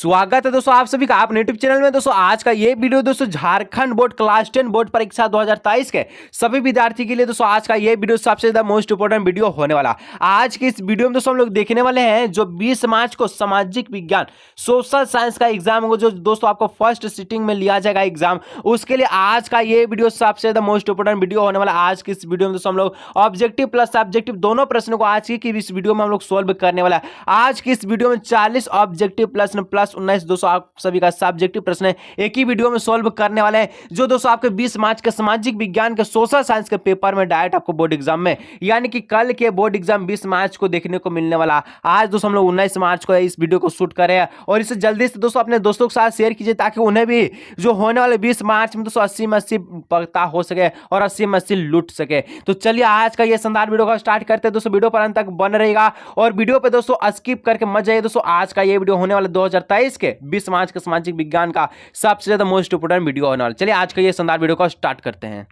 स्वागत है दोस्तों आप सभी का अपने यूट्यूब चैनल में। दोस्तों आज का ये वीडियो दोस्तों झारखंड बोर्ड क्लास 10 बोर्ड परीक्षा 2023 के सभी विद्यार्थी के लिए दोस्तों आज का ये वीडियो सबसे ज्यादा मोस्ट इंपोर्टेंट वीडियो होने वाला। आज के इस वीडियो में दोस्तों हम लोग देखने वाले हैं जो 20 मार्च को सामाजिक विज्ञान सोशल साइंस का एग्जाम होगा, जो दोस्तों आपको फर्स्ट सिटिंग में लिया जाएगा एग्जाम, उसके लिए आज का ये वीडियो सबसे ज्यादा मोस्ट इंपोर्टेंट वीडियो होने वाला। आज की इस वीडियो में दोस्तों हम लोग ऑब्जेक्टिव प्लस सब्जेक्टिव दोनों प्रश्नों को आज की इस वीडियो में हम लोग सोल्व करने वाला है। आज की इस वीडियो में 40 ऑब्जेक्टिव प्लस 19 दोस्तों आप सभी का सब्जेक्टिव प्रश्न है एक ही वीडियो में सॉल्व करने वाले हैं, जो दोस्तों आपके 20 मार्च के सामाजिक विज्ञान के सोशल साइंस के पेपर में डायरेक्ट आपको बोर्ड एग्जाम में, यानी कि कल के बोर्ड एग्जाम 20 मार्च को देखने को मिलने वाला। आज दोस्तों हम लोग 19 मार्च को इस वीडियो को शूट कर रहे हैं और इसे जल्दी से दोस्तों अपने दोस्तों के साथ शेयर कीजिए ताकि उन्हें भी जो होने वाले 20 मार्च में दोस्तों 80 में 80 पता हो सके और 80 में 80 लूट सके। तो चलिए आज का ये शानदार वीडियो को स्टार्ट करते हैं। दोस्तों वीडियो पर अंत तक बने रहेगा और वीडियो पे दोस्तों स्किप करके मत जाइए। दोस्तों आज का ये वीडियो होने वाला 2023 के 20 मार्च के सामाजिक विज्ञान का सबसे ज्यादा मोस्ट इंपोर्टेंट वीडियो होने वाला। चलिए आज का ये शानदार वीडियो को स्टार्ट करते हैं।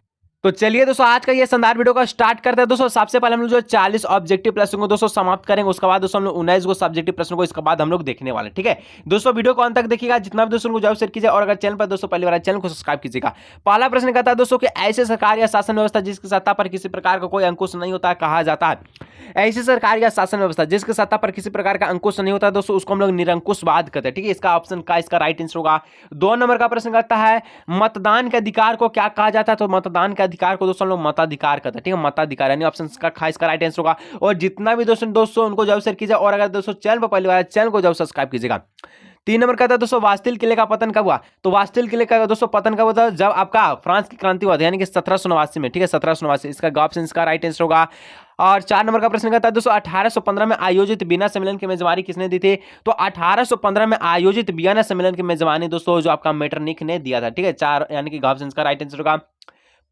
तो चलिए दोस्तों आज का ये शानदार वीडियो को स्टार्ट करते हैं। दोस्तों सबसे पहले हम लोग जो 40 ऑब्जेक्टिव प्रश्नों को दोस्तों समाप्त करेंगे, उसके बाद दोस्तों हम लोग 19 को सब्जेक्टिव प्रश्नों को इसके बाद हम लोग देखने वाले। ठीक है दोस्तों, वीडियो को अंत तक देखिएगा, जितना भी दोस्तों को जरूर शेयर कीजिए और अगर चैनल पर दोस्तों पहली बार चैनल को सब्सक्राइब कीजिएगा। पहला प्रश्न कहता है दोस्तों कि ऐसे सरकार या शासन व्यवस्था जिसकी सत्ता पर किसी प्रकार का कोई अंकुश नहीं होता कहा जाता है। ऐसी सरकार या शासन व्यवस्था जिसकी सत्ता पर किसी प्रकार का अंकुश नहीं होता दोस्तों उसको हम लोग निरंकुशवाद कहते हैं। ठीक है, इसका ऑप्शन का इसका राइट आंसर होगा। 2 नंबर का प्रश्न कहता है मतदान के अधिकार को क्या कहा जाता है, तो मतदान के अधिकार को दोस्तों हम लोग मताधिकार कहते हैं। ठीक है, मताधिकार यानी ऑप्शन का इसका राइट आंसर होगा। और जितना भी दोस्तों उनको जरूर शेयर कीजिए और अगर दोस्तों चैनल पर पहली बार चैनल को जरूर सब्सक्राइब कीजिएगा। 3 नंबर कहता है दोस्तों वास्तिल किले का पतन कब हुआ, तो वास्तिल किले का दोस्तों पतन कब हुआ था, जब आपका फ्रांस की क्रांति हुआ था यानी कि 1789 में। ठीक है 1789, इसका ऑप्शन इसका राइट आंसर होगा। और 4 नंबर का प्रश्न कहता है दोस्तों 1815 में आयोजित वियना सम्मेलन की मेजबानी किसने दी थी, तो 1815 में आयोजित वियना सम्मेलन की मेजबानी दोस्तों जो आपका मेटरनिख ने दिया था। ठीक है 4 यानी कि ऑप्शन का राइट आंसर होगा।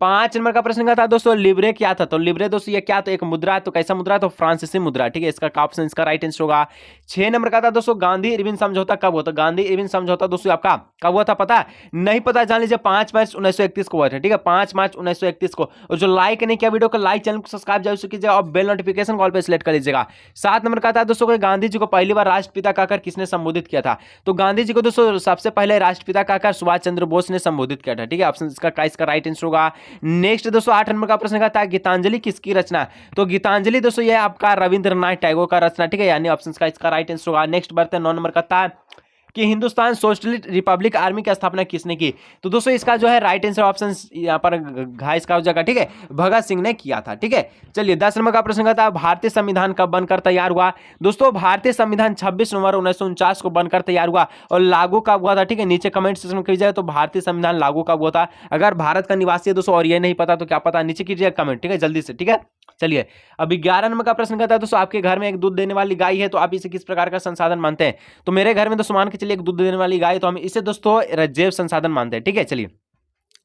5 नंबर का प्रश्न था दोस्तों लिब्रे क्या था, तो लिब्रे दोस्तों ये क्या, तो एक मुद्रा, तो कैसा मुद्रा, तो फ्रांसीसी मुद्रा। ठीक है, इसका ऑप्शन इसका राइट आंसर होगा। 6 नंबर का था दोस्तों गांधी इरविन समझौता कब हुआ, तो गांधी इरविन समझौता दोस्तों आपका कब हुआ था पता है, नहीं पता जान लीजिए 5 मार्च 1931 को हुआ था। ठीक है 5 मार्च 1931 को। और जो लाइक नहीं किया वीडियो को लाइक, चैनल को सब्सक्राइब जरूर कीजिएगा और बेल नोटिफिकेशन कॉल पर सिलेक्ट कर लीजिएगा। 7 नंबर का था दोस्तों को गांधी जी को पहली बार राष्ट्रपिता कहकर किसने संबोधित किया था, तो गांधी जी को दोस्तों सबसे पहले राष्ट्रपिता कहकर सुभाष चंद्र बोस ने संबोधित किया था। ठीक है ऑप्शन इसका राइट आंसर होगा। नेक्स्ट दोस्तों 8 नंबर का प्रश्न कहता है गीतांजलि किसकी रचना है, तो गीतांजलि दोस्तों ये आपका रविंद्रनाथ टैगोर का रचना। ठीक है यानी ऑप्शन का इसका राइट आंसर होगा। नेक्स्ट बढ़ते हैं 9 नंबर कहता है कि हिंदुस्तान सोशलिस्ट रिपब्लिक आर्मी की स्थापना किसने की, तो दोस्तों इसका जो है राइट आंसर ऑप्शन यहाँ पर घाइस का हो जाएगा। ठीक है भगत सिंह ने किया था। ठीक है चलिए 10 नंबर का प्रश्न कहता है भारतीय संविधान कब बनकर तैयार हुआ, दोस्तों भारतीय संविधान 26 नवंबर 1949 को बनकर तैयार हुआ और लागू कब हुआ था। ठीक है नीचे कमेंट सेक्शन में कीजिएगा तो भारतीय संविधान लागू कब हुआ था। अगर भारत का निवासी है दोस्तों और ये नहीं पता तो क्या पता, नीचे कीजिएगा कमेंट। ठीक है जल्दी से। ठीक है चलिए अभी 11 नंबर का प्रश्न कहता है दोस्तों आपके घर में एक दूध देने वाली गाय है तो आप इसे किस प्रकार का संसाधन मानते हैं, तो मेरे घर में दोस्तों मान के चलिए एक दूध देने वाली गाय, तो हम इसे दोस्तों जैव संसाधन मानते हैं। ठीक है चलिए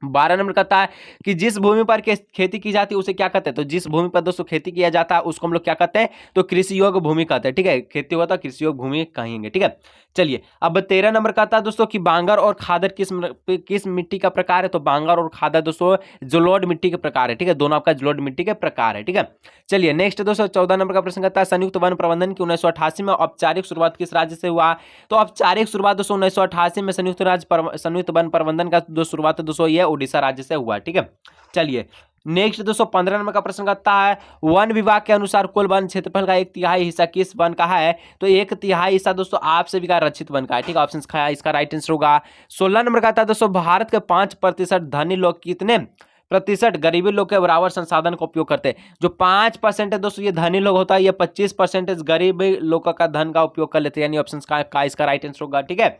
12 नंबर कहता है कि जिस भूमि पर खेती की जाती है उसे क्या कहते हैं, तो जिस भूमि पर दोस्तों खेती किया जाता है उसको हम लोग क्या कहते हैं, तो कृषि योग्य भूमि कहते हैं। ठीक है खेती होता है कृषि योग्य भूमि कहेंगे। ठीक है चलिए अब 13 नंबर कहता है दोस्तों कि बांगर और खादर किस मिट्टी का प्रकार है, तो बांगर और खादर दोस्तों जलोढ़ मिट्टी के प्रकार है। ठीक है दोनों आपका जलोढ़ मिट्टी के प्रकार है। ठीक है चलिए नेक्स्ट दोस्तों 14 नंबर का प्रश्न कहता है संयुक्त वन प्रबंधन की 1988 में औपचारिक शुरुआत किस राज्य से हुआ, तो औपचारिक शुरुआत दोस्तों 1988 में संयुक्त वन प्रबंधन का जो शुरुआत है दोस्तों ये उड़ीसा राज्य से हुआ। ठीक है चलिए नेक्स्ट दोस्तों 15 नंबर का प्रश्न करता है वन विभाग के अनुसार कुल वन क्षेत्रफल का 1/3 हिस्सा किस वन का है, तो 1/3 हिस्सा दोस्तों आप सभी का रक्षित वन का है। ठीक है ऑप्शन इसका राइट आंसर होगा। 16 नंबर का आता है दोस्तों भारत के 5% धनी लोग कितने प्रतिशत गरीबी लोग के बराबर संसाधन का उपयोग करते हैं, जो 5% है दोस्तों ये धनी लोग होता है, ये 25% गरीबी लोगों का धन का उपयोग कर लेते हैं, यानी ऑप्शन का इसका राइट आंसर होगा। ठीक है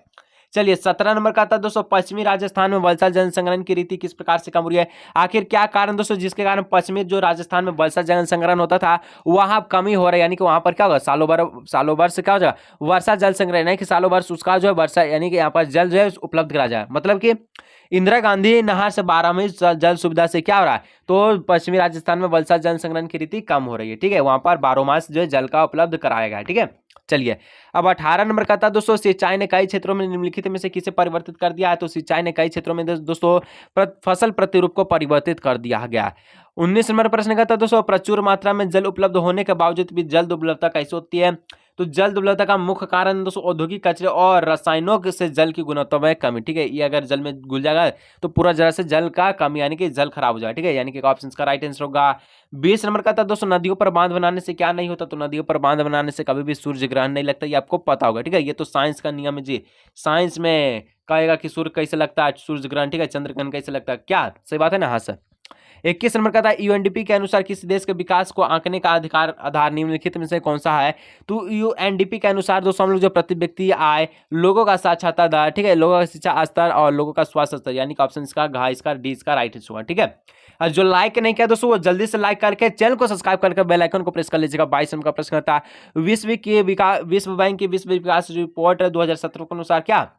चलिए 17 नंबर का आता है दोस्तों पश्चिमी राजस्थान में वलसा जल संग्रहण की रीति किस प्रकार से कम हुई है, आखिर क्या कारण दोस्तों जिसके कारण पश्चिमी जो राजस्थान में वलसा जल संग्रहण होता था वहां कमी हो रहा है, यानी कि वहां पर क्या होगा सालों वर्ष क्या हो जाएगा वर्षा जल संग्रहण है कि सालों वर्ष उसका जो है वर्षा यानी कि यहाँ पर जल जो है उपलब्ध करा जाए, मतलब कि इंदिरा गांधी नहर से 12 जल सुविधा से क्या हो रहा है, तो पश्चिमी राजस्थान में वलसा जल संग्रहण की रीति कम हो रही है। ठीक है वहां पर 12 मास जो है जल का उपलब्ध कराया गया है। ठीक है चलिए अब 18 नंबर का था दोस्तों सिंचाई ने कई क्षेत्रों में निम्नलिखित में से किसे परिवर्तित कर दिया है, तो सिंचाई ने कई क्षेत्रों में दोस्तों फसल प्रतिरूप को परिवर्तित कर दिया गया। 19 नंबर प्रश्न का था दोस्तों प्रचुर मात्रा में जल उपलब्ध होने के बावजूद भी जल दुर्लभता कैसे होती है, तो जल दुर्बलता का मुख्य कारण दोस्तों औद्योगिक कचरे और रसायनों से जल की गुणवत्ता में कमी, ठीक है। ये अगर जल में घुल जाएगा तो पूरा जरा से जल का कमी, यानी कि जल खराब हो जाएगा, ठीक है। यानी कि ऑप्शन का राइट आंसर होगा 20 नंबर का था दोस्तों, नदियों पर बांध बनाने से क्या नहीं होता, तो नदियों पर बांध बनाने से कभी भी सूर्य ग्रहण नहीं लगता, ये आपको पता होगा, ठीक है। ये तो साइंस का नियम है जी, साइंस में कहेगा कि सूर्य कैसे लगता है, सूर्य ग्रहण, ठीक है, चंद्र ग्रहण कैसे लगता है, क्या सही बात है ना, हाँ सर। 21 नंबर का था यूएनडीपी के अनुसार किसी देश के विकास को आंकने का अधिकार आधार निम्नलिखित में से कौन सा है, तो यूएनडीपी के अनुसार दोस्तों हम लोग जो प्रति व्यक्ति आय, लोगों का साक्षरता दर, ठीक है, लोगों का शिक्षा स्तर और लोगों का स्वास्थ्य स्तर, यानी कि ऑप्शन इसका घ इसका डी इसका राइट आंसर होगा, ठीक है। और जो लाइक नहीं किया दोस्तों वो जल्दी से लाइक करके चैनल को सब्सक्राइब करके बेल आइकन को प्रेस कर लीजिएगा। 22 नंबर का प्रश्न था विश्व बैंक की विश्व विकास रिपोर्ट 2017 के अनुसार क्या,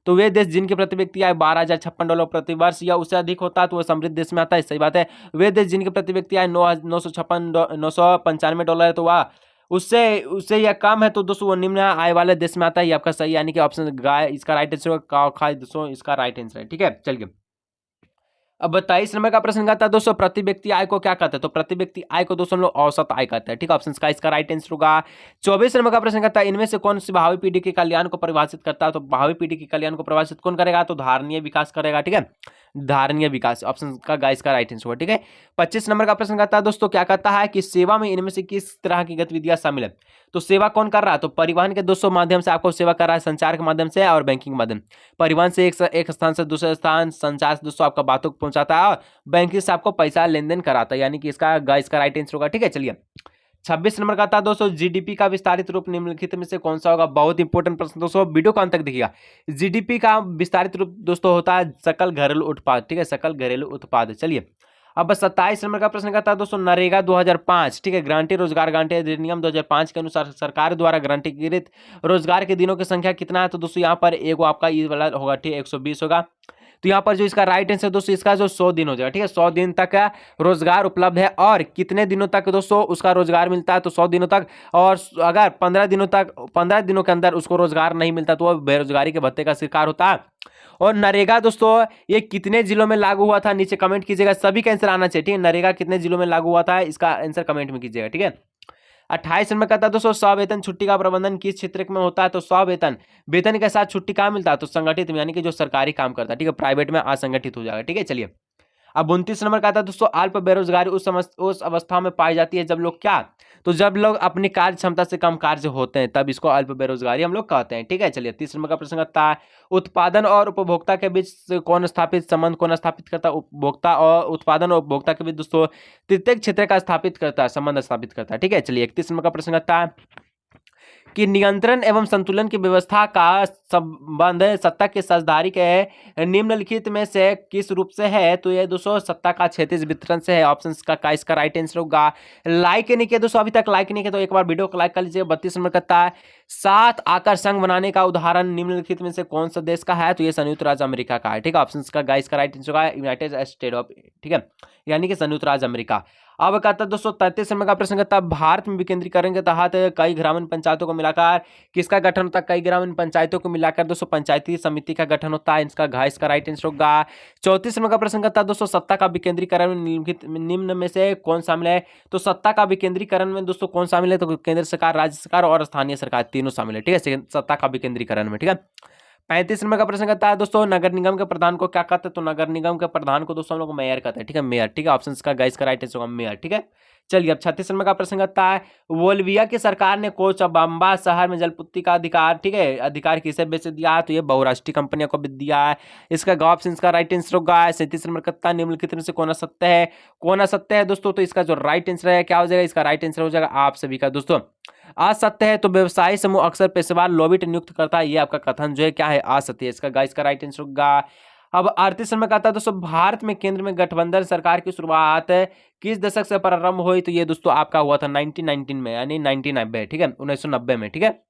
तो वे देश जिनके प्रति व्यक्ति आय $12,056 प्रति वर्ष या उससे अधिक होता है तो वह समृद्ध देश में आता है, सही बात है। वे देश जिनके प्रति व्यक्ति आय $995 है तो वह उससे उससे यह कम है तो दोस्तों वो निम्न आय वाले देश में आता है, ये आपका सही, यानी कि ऑप्शन गाय इसका राइट आंसर होगा, खाए दोस्तों इसका राइट आंसर है, ठीक है। चलिए अब 23 नंबर का प्रश्न आता है दोस्तों, प्रति व्यक्ति आय को क्या कहते हैं, तो प्रति व्यक्ति आय को दोस्तों हम लोग औसत आय कहते हैं, ठीक है। ऑप्शन का इसका राइट आंसर होगा 24 नंबर का प्रश्न कहता है, इनमें से कौन सी भावी पीढ़ी के कल्याण को परिभाषित करता है, तो भावी पीढ़ी के कल्याण को परिभाषित कौन करेगा, तो धारणीय विकास करेगा, ठीक है, धारणीय विकास, ऑप्शन का गाइस का राइट आंसर होगा, ठीक है। 25 नंबर का प्रश्न कहता है दोस्तों, क्या कहता है कि सेवा में इनमें से किस तरह की गतिविधियां शामिल है, तो सेवा कौन कर रहा है, तो परिवहन के दोस्तों माध्यम से आपको सेवा कर रहा है, संचार के माध्यम से और बैंकिंग माध्यम। परिवहन से एक स्थान से दूसरे स्थान, संचार से दोस्तों आपका बातों को पहुंचाता है और बैंकिंग से आपको पैसा लेन देन कराता है, यानी कि इसका गाइस का राइट आंसर होगा, ठीक है। चलिए 26 नंबर का था दोस्तों, जीडीपी का विस्तारित रूप निम्नलिखित में से कौन सा होगा, बहुत इंपॉर्टेंट प्रश्न दोस्तों, वीडियो को अंत तक देखिएगा। जीडीपी का विस्तारित रूप दोस्तों होता है सकल घरेलू उत्पाद, ठीक है, सकल घरेलू उत्पाद। चलिए अब 27 नंबर का प्रश्न कहता है दोस्तों, नरेगा 2005, ठीक है, ग्रांटी रोजगार गारंटी अधिनियम 2005 के अनुसार सरकार द्वारा गारंटीकृत रोजगार के दिनों की संख्या कितना है, तो दोस्तों यहाँ पर एक आपका ये वाला होगा, ठीक है, 120 होगा। तो यहाँ पर जो इसका राइट आंसर दोस्तों इसका जो 100 दिन हो जाएगा, ठीक है, 100 दिन तक का रोजगार उपलब्ध है, और कितने दिनों तक दोस्तों उसका रोजगार मिलता है, तो 100 दिनों तक, और अगर 15 दिनों के अंदर उसको रोजगार नहीं मिलता तो वह बेरोजगारी के भत्ते का शिकार होता है। और नरेगा दोस्तों ये कितने जिलों में लागू हुआ था, नीचे कमेंट कीजिएगा, सभी का आंसर आना चाहिए, ठीक है। नरेगा कितने जिलों में लागू हुआ था, इसका आंसर कमेंट में कीजिएगा, ठीक है। 28 नंबर कहता है दोस्तों, सवेतन छुट्टी का प्रबंधन किस क्षेत्र में होता है, तो सवेतन वेतन के साथ छुट्टी कहाँ मिलता है, तो संगठित में, यानी कि जो सरकारी काम करता है, ठीक है, प्राइवेट में असंगठित हो जाएगा, ठीक है। चलिए अब 29 नंबर का आता है दोस्तों, अल्प बेरोजगारी उस अवस्था में पाई जाती है जब लोग क्या, तो जब लोग अपनी कार्य क्षमता से कम कार्य होते हैं तब इसको अल्प बेरोजगारी हम लोग कहते हैं, ठीक है। चलिए 30 नंबर का प्रश्न आता है, उत्पादन और उपभोक्ता के बीच कौन स्थापित संबंध कौन स्थापित करता है, उपभोक्ता और उत्पादन और उपभोक्ता के बीच दोस्तों तृतीय क्षेत्र का स्थापित करता है, संबंध स्थापित करता है, ठीक है। चलिए 31 नंबर का प्रश्न आता है कि नियंत्रण एवं संतुलन की व्यवस्था का संबंध सत्ता के साझेदारी के निम्नलिखित में से किस रूप से है, तो ये दोस्तों सत्ता का क्षैतिज वितरण से है, ऑप्शन का इसका राइट आंसर होगा। लाइक नहीं किया दोस्तों, अभी तक लाइक नहीं किया तो एक बार वीडियो को लाइक कर लीजिए। 32 नंबर करता है, 7 आकर संघ बनाने का उदाहरण निम्नलिखित में से कौन सा देश का है, तो ये संयुक्त राज्य अमेरिका का है, ठीक है। ऑप्शन का गाइस का राइट आंसर होगा यूनाइटेड स्टेट ऑफ, ठीक है, यानी कि संयुक्त राज्य अमेरिका। अब कहता है दोस्तों 33 नंबर का प्रश्न कहता है, भारत में विकेंद्रीकरण के तहत कई ग्रामीण पंचायतों को मिलाकर किसका गठन होता है, कई ग्रामीण पंचायतों को मिलाकर दोस्तों पंचायती समिति का गठन होता है, इसका घ इसका राइट आंसर होगा। 34 नंबर का प्रश्न कहता है दोस्तों, सत्ता का विकेंद्रीकरण निम्न में से कौन शामिल है, तो सत्ता का विकेंद्रीकरण में दोस्तों कौन शामिल है, तो केंद्र सरकार, राज्य सरकार और स्थानीय सरकार तीनों शामिल है, ठीक है, सत्ता का विकेंद्रीकरण में, ठीक है। 35 नंबर का प्रश्न कहता है दोस्तों, नगर निगम के प्रधान को क्या कहते हैं, तो नगर निगम के प्रधान को दोस्तों हम लोग मेयर कहते हैं, ठीक है, मेयर, ठीक है। ऑप्शन का गाइस का राइट आंसर होगा मेयर, ठीक है। चलिए अब 36 नंबर का प्रश्न कहता है, बोल्विया की सरकार ने कोचबंबा शहर में जलपूर्ति का अधिकार, ठीक है, अधिकार किसे बेच दिया है, तो ये बहुराष्ट्रीय कंपनियों को बेच दिया है, इसका ऑप्शन का राइट आंसर होगा। 37 नंबर कहता है, निम्नलिखित में से कौन असत्य है, कौन असत्य है दोस्तों, तो इसका जो राइट आंसर है क्या हो जाएगा, इसका राइट आंसर हो जाएगा आप सभी का दोस्तों असत्य है, तो व्यवसायी समूह अक्सर पेशेवर लॉबिस्ट नियुक्त करता है, ये आपका कथन जो है क्या है, असत्य है, इसका गाइस का राइट आंसर होगा। अब 38 नंबर का आता है दोस्तों, भारत में केंद्र में गठबंधन सरकार की शुरुआत किस दशक से प्रारंभ हुई, तो ये दोस्तों आपका हुआ था 1919 में, यानी 1990, ठीक है, 1990 में, ठीक है।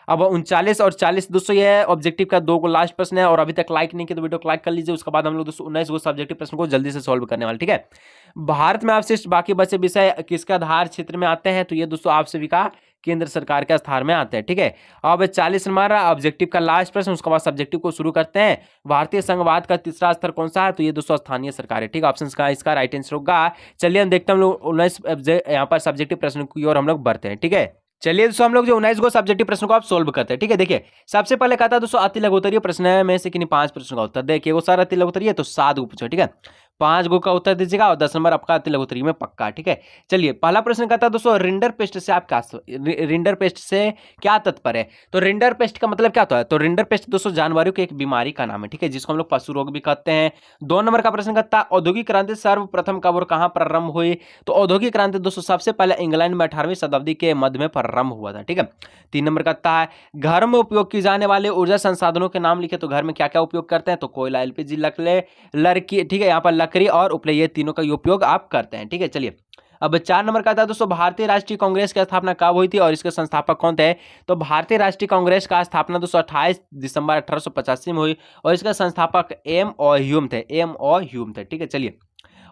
अब 39 और 40 दोस्तों ये ऑब्जेक्टिव का 2 को लास्ट प्रश्न है, और अभी तक लाइक नहीं किया तो वीडियो को लाइक कर लीजिए, उसके बाद हम लोग दोस्तों 19 को सब्जेक्टिव प्रश्न को जल्दी से सॉल्व करने वाले, ठीक है। भारत में अवशिष्ट बाकी बचे विषय किसके आधार क्षेत्र में आते हैं, तो ये दोस्तों आप सभी का केंद्र सरकार के स्थान में आते हैं, ठीक है। अब 40 नंबर ऑब्जेक्टिव का लास्ट प्रश्न, उसके बाद सब्जेक्टिव को शुरू करते हैं। भारतीय संघवाद का तीसरा स्तर कौन सा है, तो ये दोस्तों स्थानीय सरकार है, ठीक है। ऑप्शन का इसका राइट आंसर होगा। चलिए हम देखते हैं हम लोग 19 यहाँ पर सब्जेक्टिव प्रश्न की ओर हम लोग बढ़ते हैं, ठीक है। चलिए दोस्तों हम लोग जो 19 गो सब्जेक्टिव प्रश्न को आप सोल्व करते हैं। ठीक है, देखिए सबसे पहले कहता है दोस्तों अति लघु उत्तरीय प्रश्न में से किन्हीं 5 प्रश्नों का उत्तर देखिए। वो सर अति लघु उत्तरीय है तो 7 गो पूछो। ठीक है, 5 गो का उत्तर दीजिएगा और 10 नंबर आपका अति लघु उत्तरीय में पक्का। ठीक है, चलिए पहला प्रश्न कहता है दोस्तों रिंडर पेस्ट से आप क्या रिंडर पेस्ट से क्या तात्पर्य है। तो रिंडर पेस्ट का मतलब क्या होता है। तो रिंडर पेस्ट दोस्तों जानवरों की एक बीमारी का नाम है। ठीक है, जिसको हम लोग पशु रोग भी कहते हैं। 2 नंबर का प्रश्न कहता है औद्योगिक क्रांति सर्वप्रथम कब और कहां प्रारंभ हुई। तो औद्योगिक क्रांति दोस्तों सबसे पहले इंग्लैंड में 18वीं शताब्दी के मध्य में प्रारंभ हुआ था। ठीक है, 3 नंबर कहता है घर में उपयोग की जाने वाले ऊर्जा संसाधनों के नाम लिखे। तो घर में क्या क्या उपयोग करते हैं। तो कोयला, एलपीजी, लकड़ी, ठीक है, यहाँ पर लकड़ी और उपले, ये तीनों का उपयोग आप करते हैं। ठीक है, चलिए अब 4 नंबर का था दोस्तों भारतीय राष्ट्रीय कांग्रेस की स्थापना कब हुई थी और इसके संस्थापक कौन थे। तो भारतीय राष्ट्रीय कांग्रेस का स्थापना दोस्तों 28 दिसंबर 1885 में हुई और इसका संस्थापक एम ओ ह्यूम थे। ठीक है, चलिए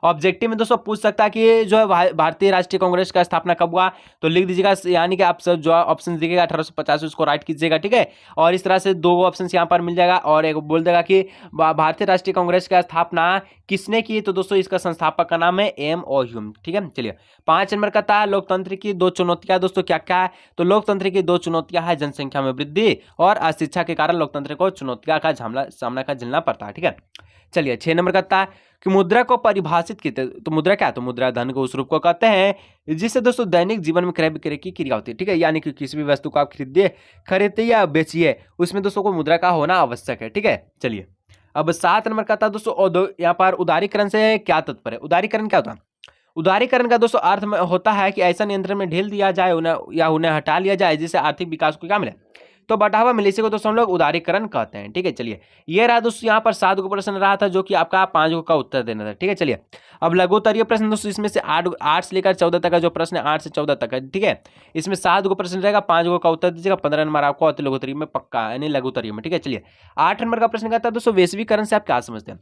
ऑब्जेक्टिव में दोस्तों पूछ सकता है कि जो है भारतीय राष्ट्रीय कांग्रेस का स्थापना कब हुआ। तो लिख दीजिएगा, यानी कि आप सब जो ऑप्शन दिखेगा 1850 उसको राइट कीजिएगा। ठीक है, और इस तरह से 2 ऑप्शन यहाँ पर मिल जाएगा और एक बोल देगा कि भारतीय राष्ट्रीय कांग्रेस का स्थापना किसने की। तो दोस्तों इसका संस्थापक का नाम है एम ओ ह्यूम। ठीक है, चलिए 5 नंबर का था लोकतंत्र की 2 चुनौतियां दोस्तों क्या क्या है। तो लोकतंत्र की 2 चुनौतियां है जनसंख्या में वृद्धि और अशिक्षा के कारण लोकतंत्र को चुनौतियां का सामना का झेलना पड़ता है। ठीक है, चलिए 6 नंबर का था कि मुद्रा को परिभाषित कीजिए। तो मुद्रा क्या है। तो मुद्रा धन को उस रूप को कहते हैं जिससे दोस्तों दैनिक जीवन में क्रय विक्रय की क्रिया होती है। ठीक है, यानी कि किसी भी वस्तु को आप खरीदते या बेचिए उसमें दोस्तों को मुद्रा का होना आवश्यक है। ठीक है, चलिए अब 7 नंबर का था दोस्तों यहाँ पर उदारीकरण से क्या तात्पर्य है। उदारीकरण क्या होता है। उदारीकरण का दोस्तों अर्थ में होता है कि ऐसा नियंत्रण में ढील दिया जाए उन्हें हटा लिया जाए जिससे आर्थिक विकास को क्या मिले। तो बढ़ावा मिले, इसी को दोस्तों हम लोग उदारीकरण कहते हैं। ठीक है, चलिए ये रहा दोस्तों यहाँ पर 7 गो प्रश्न रहा था जो कि आपका 5 गो का उत्तर देना था। ठीक है, चलिए अब लघु उत्तरीय प्रश्न दोस्तों इसमें से 8 से लेकर 14 तक का जो प्रश्न है 8 से 14 तक है। ठीक है, इसमें 7 गो प्रश्न रहेगा, 5 गो का उत्तर दीजिएगा, 15 नंबर आपको अति लघु उत्तरीय में पक्का यानी लघु उत्तरीय में। ठीक है, चलिए 8 नंबर का प्रश्न कहता है दोस्तों वैश्वीकरण से आप क्या समझते हैं।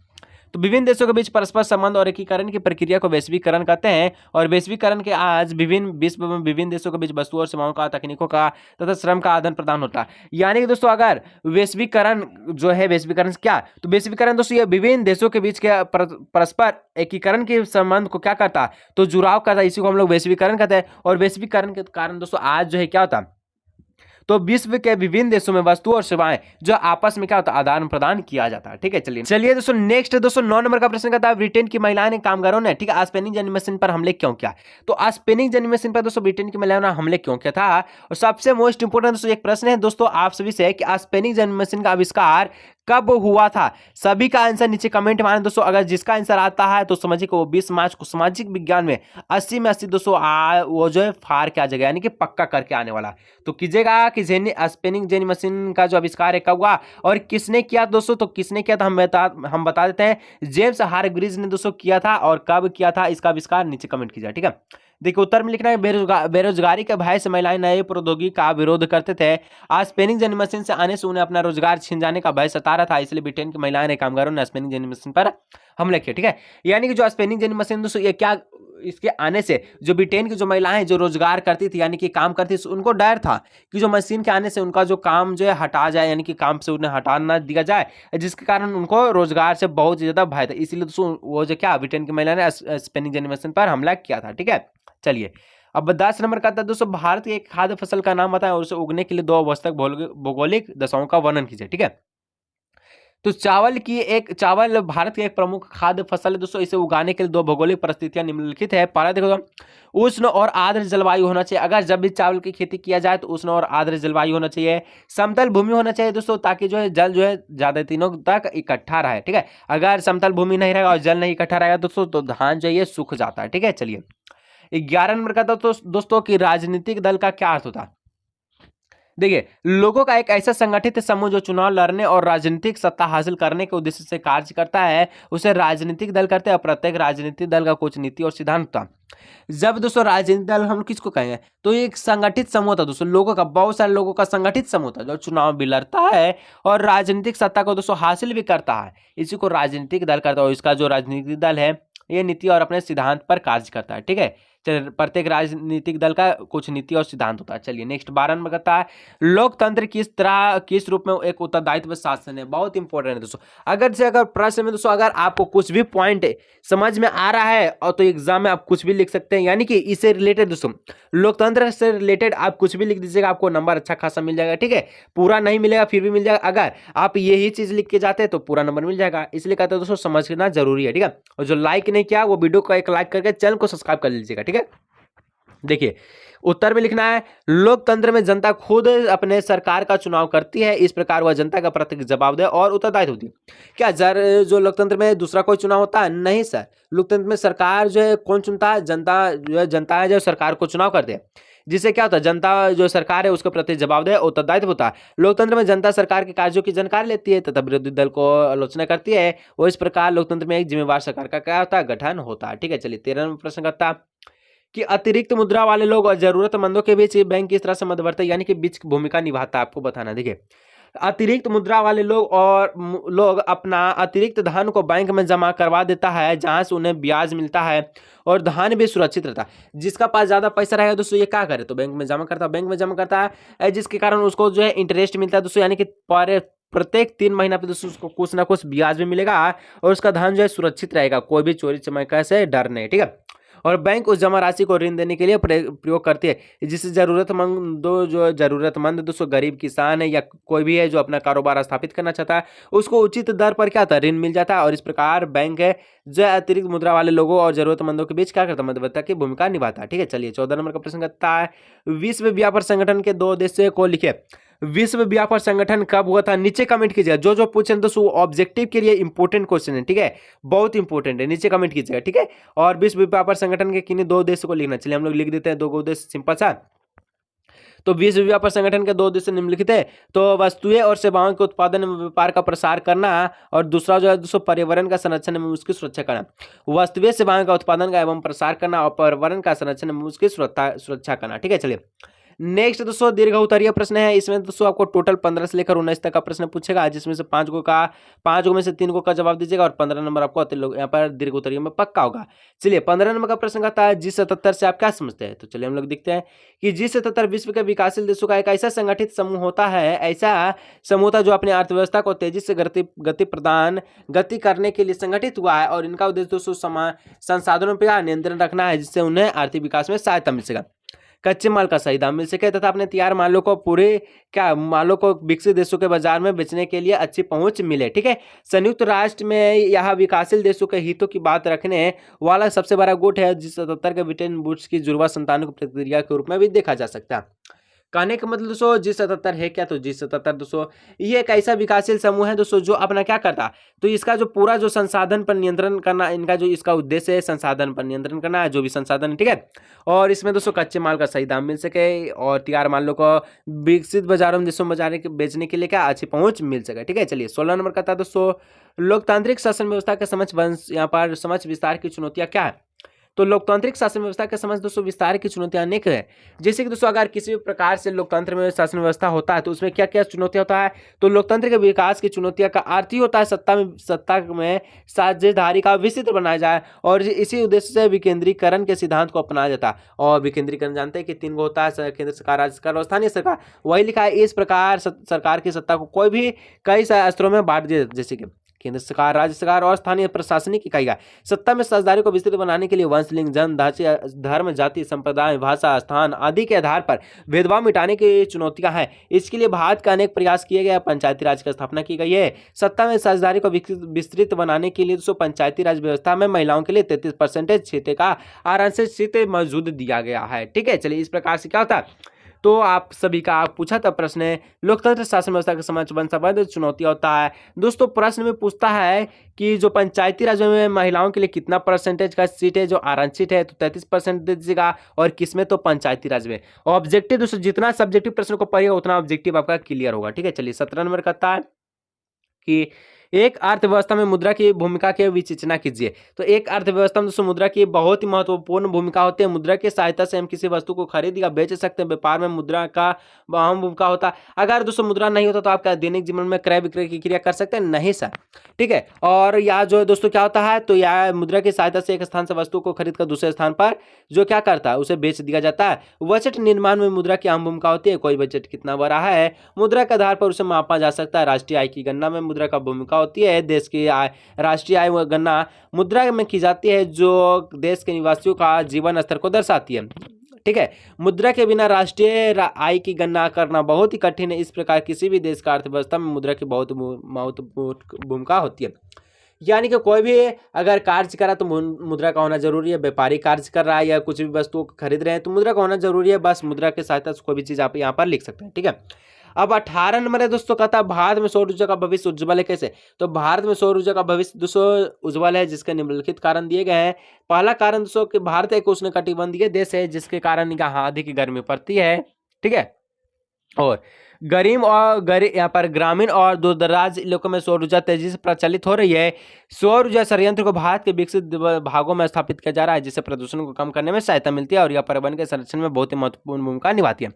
तो विभिन्न देशों के बीच परस्पर संबंध और एकीकरण की प्रक्रिया को वैश्वीकरण कहते हैं और वैश्वीकरण के आज विश्व में विभिन्न देशों के बीच वस्तुओं और सेवाओं का, तकनीकों का तथा श्रम का आदान प्रदान होता है। यानी कि दोस्तों अगर वैश्वीकरण जो है, वैश्वीकरण क्या। तो वैश्वीकरण दोस्तों ये विभिन्न देशों के बीच के परस्पर एकीकरण के संबंध को क्या करता है। तो जुड़ाव करता है, इसी को हम लोग वैश्वीकरण कहते हैं। और वैश्वीकरण के कारण दोस्तों आज जो है क्या होता है। तो विश्व के विभिन्न देशों में वस्तुओं और सेवाएं जो आपस में क्या होता है आदान प्रदान किया जाता है। ठीक है, चलिए दोस्तों नेक्स्ट दोस्तों 9 नंबर का प्रश्न कहता है ब्रिटेन की महिलाओं ने कामगारों ने, ठीक है, स्पेनिंग जर्नी मशीन पर हमले क्यों किया। तो स्पेनिंग जर्नी मशीन पर दोस्तों ब्रिटेन की महिलाओं ने हमले क्यों किया था। और सबसे मोस्ट इंपोर्टेंट दोस्तों एक प्रश्न है दोस्तों आप सभी से कि स्पेनिंग जर्नी मशीन का आविष्कार कब हुआ था। सभी का आंसर नीचे कमेंट मारें दोस्तों। अगर जिसका आंसर आता है तो समझिए कि वो 20 मार्च को सामाजिक विज्ञान में 80 में 80 दोस्तों वो जो है फार के आ जाएगा, यानी कि पक्का करके आने वाला। तो कीजिएगा कि स्पेनिंग जेनी मशीन का जो आविष्कार है कब हुआ और किसने किया दोस्तों। तो किसने किया था हम बता देते हैं। जेम्स हारग्रीव्स ने दोस्तों किया था और कब किया था इसका आविष्कार नीचे कमेंट कीजिए। ठीक है, देखिए उत्तर में लिखना है बेरोजगारी के भय से महिलाएं नए प्रौद्योगिकी का विरोध करते थे। आज स्पेनिंग जर्नी मशीन से आने से उन्हें अपना रोजगार छीन जाने का भय सता रहा था, इसलिए ब्रिटेन की महिलाएं ने कामगारों ने स्पेनिंग जर्नी मशीन पर हमले किए। ठीक है, यानी कि जो स्पेनिंग जर्नी मशीन दोस्तों ये क्या, इसके आने से जो ब्रिटेन की जो महिलाएं जो रोजगार करती थी यानी कि काम करती थी उनको डर था कि जो मशीन के आने से उनका जो काम जो है हटा जाए, यानी कि काम से उन्हें हटा ना दिया जाए, जिसके कारण उनको रोजगार से बहुत ज्यादा भय था। इसीलिए दोस्तों वो जो क्या ब्रिटेन की महिला ने स्पेनिंग जर्नी मशीन पर हमला किया था। ठीक है, चलिए अब 10 नंबर का था दोस्तों भारत की एक खाद्य फसल का नाम बताएं और उसे उगने के लिए 2 आवश्यक भौगोलिक दशाओं का वर्णन कीजिए। ठीक है, तो चावल भारत की एक प्रमुख खाद्य फसल है दोस्तों। इसे उगाने के लिए 2 भौगोलिक परिस्थितियां निम्नलिखित है। पहला देखो तो उष्ण और आर्द्र जलवायु होना चाहिए। अगर जब भी चावल की खेती किया जाए तो उष्ण और आर्द्र जलवायु होना चाहिए। समतल भूमि होना चाहिए दोस्तों ताकि जो है जल जो है ज्यादा दिनों तक इकट्ठा रहे। ठीक है, अगर समतल भूमि नहीं रहेगा और जल नहीं इकट्ठा रहेगा दोस्तों तो धान जो है ये सूख जाता है। ठीक है, चलिए 11 नंबर का था तो दोस्तों की राजनीतिक दल का क्या अर्थ होता है। देखिए लोगों का एक ऐसा संगठित समूह जो चुनाव लड़ने और राजनीतिक सत्ता हासिल करने के उद्देश्य से कार्य करता है उसे राजनीतिक दल करते हैं। प्रत्येक राजनीतिक दल का कुछ नीति और सिद्धांत था। जब दोस्तों राजनीतिक दल हम किसको कहेंगे तो एक संगठित समूह था दोस्तों, लोगों का, बहुत सारे लोगों का संगठित समूह था जो चुनाव भी लड़ता है और राजनीतिक सत्ता को दोस्तों हासिल भी करता है। इसी को राजनीतिक दल करता है और इसका जो राजनीतिक दल है ये नीति और अपने सिद्धांत पर कार्य करता है। ठीक है, प्रत्येक राजनीतिक दल का कुछ नीति और सिद्धांत होता है। चलिए नेक्स्ट 12 नंबर कहता है लोकतंत्र किस रूप में एक उत्तरदायित्व शासन है। बहुत इंपॉर्टेंट है दोस्तों। अगर प्रश्न में दोस्तों अगर आपको कुछ भी पॉइंट समझ में आ रहा है और तो एग्जाम में आप कुछ भी लिख सकते हैं, यानी कि इससे रिलेटेड दोस्तों लोकतंत्र से रिलेटेड आप कुछ भी लिख दीजिएगा, आपको नंबर अच्छा खासा मिल जाएगा। ठीक है, पूरा नहीं मिलेगा फिर भी मिल जाएगा। अगर आप यही चीज लिख के जाते हैं तो पूरा नंबर मिल जाएगा। इसलिए कहते हैं दोस्तों समझना जरूरी है। ठीक है, और जो लाइक नहीं किया वो वीडियो को एक लाइक करके चैनल को सब्सक्राइब कर लीजिएगा। ठीक है, देखिए उत्तर में लिखना है लोकतंत्र में जनता खुद अपने सरकार का चुनाव करती है, इस प्रकार वह जनता का प्रत्यक्ष जवाबदेह और उत्तरदायित्व होती है। क्या जो लोकतंत्र में दूसरा कोई चुनाव होता है? नहीं सर, लोकतंत्र में सरकार जो है कौन चुनता है? जनता है जो सरकार को चुनाव करते हैं, जिससे क्या होता है जनता जो सरकार है उसके प्रति जवाबदेह उत्तरदायित्व होता है। लोकतंत्र में जनता सरकार के कार्यों की जानकारी लेती है तथा विरोधी दल को आलोचना करती है, और इस प्रकार लोकतंत्र में एक जिम्मेवार सरकार का क्या होता है? गठन होता है। ठीक है, चलिए 13 नंबर प्रश्न करता है कि अतिरिक्त मुद्रा वाले लोग और जरूरतमंदों के बीच बैंक किस तरह से मध्यवर्ती यानी कि बीच की भूमिका निभाता है, आपको बताना। देखिए अतिरिक्त मुद्रा वाले लोग अपना अतिरिक्त धन को बैंक में जमा करवा देता है, जहां से उन्हें ब्याज मिलता है और धन भी सुरक्षित रहता है। जिसका पास ज्यादा पैसा रहेगा दोस्तों ये क्या करे? तो बैंक में जमा करता है, बैंक में जमा करता है, जिसके कारण उसको जो है इंटरेस्ट मिलता है दोस्तों, यानी कि प्रत्येक 3 महीना पे दोस्तों उसको कुछ ना कुछ ब्याज भी मिलेगा और उसका धन जो है सुरक्षित रहेगा, कोई भी चोरी चमारी से डर नहीं। ठीक है, और बैंक उस जमा राशि को ऋण देने के लिए प्रयोग करती है, जिससे जरूरतमंद दोस्तों गरीब किसान है या कोई भी है जो अपना कारोबार स्थापित करना चाहता है उसको उचित दर पर क्या होता है? ऋण मिल जाता है। और इस प्रकार बैंक है जो अतिरिक्त मुद्रा वाले लोगों और जरूरतमंदों के बीच क्या करता है? मध्यवर्ती की भूमिका निभाता है। ठीक है, चलिए 14 नंबर का प्रश्न करता है विश्व व्यापार संगठन के 2 उद्देश्य को लिखे। विश्व व्यापार संगठन कब हुआ था? नीचे कमेंट कीजिएगा। जो पूछे दोस्तों ऑब्जेक्टिव के लिए इंपोर्टेंट क्वेश्चन है। ठीक है, बहुत इंपोर्टेंट है, नीचे कमेंट कीजिएगा। ठीक है, और विश्व व्यापार संगठन के किन्हीं 2 उद्देश्य को लिखना। चलिए हम लोग लिख देते हैं 2 उद्देश्य, सिंपल सा। तो विश्व व्यापार संगठन के 2 उद्देश्य निम्नलिखित है। तो वस्तुएं और सेवाओं के उत्पादन एवं व्यापार का प्रसार करना, और दूसरा जो है दोस्तों पर्यावरण का संरक्षण एवं उसकी सुरक्षा करना। वस्तुएं सेवाओं का उत्पादन का एवं प्रसार करना और पर्यावरण का संरक्षण एवं उसकी सुरक्षा करना। ठीक है, चलिए नेक्स्ट दोस्तों दीर्घ उत्तरीय प्रश्न है। इसमें दोस्तों आपको टोटल 15 से लेकर 19 तक का प्रश्न पूछेगा, जिसमें से 5 गो में से 3 गो का जवाब दीजिएगा और 15 नंबर आपको यहाँ पर दीर्घ उत्तरीय में पक्का होगा। चलिए 15 नंबर का प्रश्न कहता है G77 से आप क्या समझते हैं? तो चलिए हम लोग देखते हैं कि G77 विश्व के विकासशील देशों का एक ऐसा संगठित समूह होता है, ऐसा समूह था जो अपनी अर्थव्यवस्था को तेजी से गति करने के लिए संगठित हुआ है, और इनका उद्देश्य दोस्तों संसाधनों पर नियंत्रण रखना है, जिससे उन्हें आर्थिक विकास में सहायता मिल सकेगा, कच्चे माल का सही दाम मिल सके तथा अपने तैयार मालों को विकसित देशों के बाजार में बेचने के लिए अच्छी पहुंच मिले। ठीक है, संयुक्त राष्ट्र में यह विकासशील देशों के हितों की बात रखने वाला सबसे बड़ा गुट है। G77 के ब्रिटेन वुड्स की जुड़वा संतानों की प्रतिक्रिया के रूप में भी देखा जा सकता है। कहने का मतलब दोस्तों G77 है क्या? तो G77 दोस्तों ये एक ऐसा विकासशील समूह है दोस्तों जो अपना क्या करता है, तो इसका जो पूरा जो संसाधन पर नियंत्रण करना, इनका जो इसका उद्देश्य है संसाधन पर नियंत्रण करना है, जो भी संसाधन है। ठीक है, और इसमें दोस्तों कच्चे माल का सही दाम मिल सके और तैयार मालों को विकसित बाजारों में देशों में बेचने के लिए क्या अच्छी पहुंच मिल सके। ठीक है, चलिए 16 नंबर कहता है दोस्तों लोकतांत्रिक शासन व्यवस्था के समझ विस्तार की चुनौतियां क्या है? तो लोकतांत्रिक शासन व्यवस्था के समझ दोस्तों विस्तार की चुनौतियां अनेक है। जैसे कि दोस्तों अगर किसी भी प्रकार से लोकतंत्र में शासन व्यवस्था होता है तो उसमें क्या क्या चुनौतियां होता है? तो लोकतंत्र के विकास की चुनौतियां का अर्थ ही होता है सत्ता में साझेदारी का विस्तृत बनाया जाए, और इसी उद्देश्य से विकेंद्रीकरण के सिद्धांत को अपनाया जाता है। और विकेंद्रीकरण जानते हैं कि 3 गो होता है, केंद्र सरकार, राज्य सरकार और स्थानीय सरकार। वही लिखा है इस प्रकार सरकार की सत्ता को कोई भी कई स्तरों में बांट दिया, जैसे कि केंद्र सरकार, राज्य सरकार और स्थानीय प्रशासनिक इकाइयां। सत्ता में साझेदारी को विस्तृत बनाने के लिए वंश, लिंग, जन, धर्म, जाति, संप्रदाय, भाषा, स्थान आदि के आधार पर भेदभाव मिटाने की चुनौतियां हैं। इसके लिए भारत का अनेक प्रयास किए गए, पंचायती राज की स्थापना की गई है। सत्ता में साझेदारी को विस्तृत बनाने के लिए दोस्तों पंचायती राज व्यवस्था में महिलाओं के लिए 33% क्षेत्र का आरक्षित क्षेत्र मौजूद दिया गया है। ठीक है, चलिए इस प्रकार से क्या होता है, तो आप सभी का पूछा था प्रश्न है लोकतंत्र शासन व्यवस्था के समझ संबंध चुनौती होता है। दोस्तों प्रश्न में पूछता है कि जो पंचायती राज में महिलाओं के लिए कितना परसेंटेज का सीट है जो आरक्षित है, तो 33% दीजिएगा, और किसमें? तो पंचायती राज में। ऑब्जेक्टिव दोस्तों जितना सब्जेक्टिव प्रश्न को पढ़िएगा उतना ऑब्जेक्टिव आपका क्लियर होगा। ठीक है, चलिए 17 नंबर कहता है कि एक अर्थव्यवस्था में मुद्रा की भूमिका की विवेचना कीजिए। तो एक अर्थव्यवस्था में दोस्तों मुद्रा की बहुत ही महत्वपूर्ण भूमिका होती है। मुद्रा की सहायता से हम किसी वस्तु को खरीद या बेच सकते हैं। व्यापार में मुद्रा का अहम भूमिका होता है। अगर दोस्तों मुद्रा नहीं होता तो आप क्या दैनिक जीवन में क्रय विक्रय की क्रिया कर सकते हैं? नहीं सर। ठीक है। और यहाँ जो है दोस्तों क्या होता है, तो यह मुद्रा की सहायता से एक स्थान से वस्तु को खरीद कर दूसरे स्थान पर जो क्या करता है, उसे बेच दिया जाता है। बजट निर्माण में मुद्रा की अहम भूमिका होती है। कोई बजट कितना बड़ा है, मुद्रा के आधार पर उसे मापा जा सकता है। राष्ट्रीय आय की गणना में मुद्रा का भूमिका होती है। देश की आय, राष्ट्रीय आय व गणना मुद्रा में की जाती है, जो देश के निवासियों का जीवन स्तर को दर्शाती है। ठीक है। मुद्रा के बिना राष्ट्रीय आय की गणना करना बहुत ही कठिन है। इस प्रकार किसी भी देश का अर्थव्यवस्था में मुद्रा की बहुत महत्वपूर्ण भूमिका होती है। यानी कि कोई भी अगर कार्य करा तो मुद्रा का होना जरूरी है। व्यापारी कार्य कर रहा है या कुछ भी वस्तुओं को खरीद रहे हैं तो मुद्रा का होना जरूरी है। बस मुद्रा की सहायता से कोई भी चीज आप यहाँ पर लिख सकते हैं। ठीक है। अब 18 नंबर है दोस्तों, कहता है भारत में सौर ऊर्जा का भविष्य उज्जवल है। कैसे? तो भारत में सौर ऊर्जा का भविष्य दोस्तों उज्जवल है, जिसके निम्नलिखित कारण दिए गए हैं। पहला कारण दोस्तों कि भारत एक उष्णकटिबंधीय देश है, जिसके कारण यहाँ अधिक गर्मी पड़ती है। ठीक है। और यहाँ पर ग्रामीण और दूरदराज इलाकों में सौर ऊर्जा तेजी से प्रचलित हो रही है। सौर ऊर्जा संयंत्र को भारत के विकसित भागों में स्थापित किया जा रहा है, जिससे प्रदूषण को कम करने में सहायता मिलती है और यह पर्यावरण के संरक्षण में बहुत ही महत्वपूर्ण भूमिका निभाती है।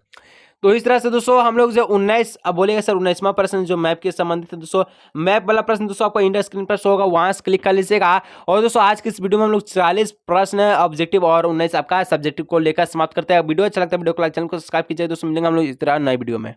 तो इस तरह से दोस्तों हम लोग जो 19 अब बोलेगा सर 19वां प्रश्न जो मैप के संबंधित है दोस्तों, मैप वाला प्रश्न दोस्तों आपको इंडिया स्क्रीन पर शो होगा, वहां से क्लिक कर लीजिएगा। और दोस्तों आज की इस वीडियो में हम लोग 40 प्रश्न ऑब्जेक्टिव और 19 आपका सब्जेक्टिव को लेकर समाप्त करते हैं। वीडियो अच्छा लगता है वीडियो को लाइक, चैनल को सब्सक्राइब कीजिए दोस्तों। मिलेंगे हम लोग इस तरह नई वीडियो में।